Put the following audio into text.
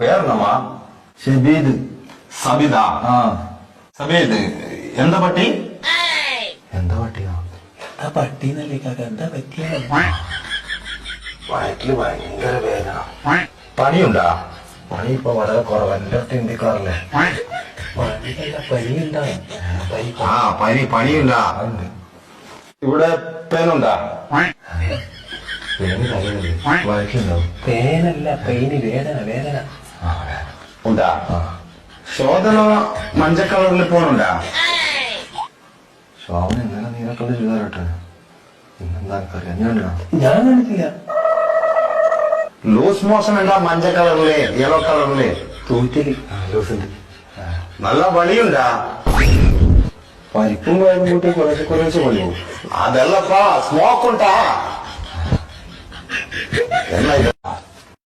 പേരെന്നമ്മാ? ഷബീദ്. സബിത. ആ. സബീദ് എന്താ പട്ടി? എന്താ പട്ടിയാ? എന്താ പട്ടിന്നല്ലേ കാക്ക, എന്താ പറ്റിയ? വയറ്റില് ഭയങ്കര വേദന. പനിയുണ്ടാ? പനി ഇപ്പൊ വളരെ കുറവ്. എന്റെ അടുത്ത് ഇന്ത്യക്കാറല്ലേ? പനിയുണ്ടാ? ആ പനിയുണ്ടാ? ഇവിടെ പേനുണ്ടാ? വയറ്റിലുണ്ടാവും. പേനല്ല, പെയിന്, വേദന വേദന. ഉണ്ടാ? ശോധന മഞ്ഞ കളറിൽ പോണുണ്ടാ? ശോഭന ഇന്നലെ നീലക്കളർ ചുതാറട്ടെ. ഇന്നെന്താ എനിക്കറിയാം. ഞാൻ കണ്ടിട്ടില്ല. ലൂസ് മോഷൻ ഉണ്ടാ? മഞ്ഞ കളറില് യെല്ലോ കളറില് തൂറ്റല്. നല്ല വളിയുണ്ടാ? പരിപ്പും വയറും കൂട്ടി കുറച്ച് പണിയോ? അതല്ലപ്പാ, സ്മോക്ക് ഉണ്ടാ? എന്നാ ഇത്?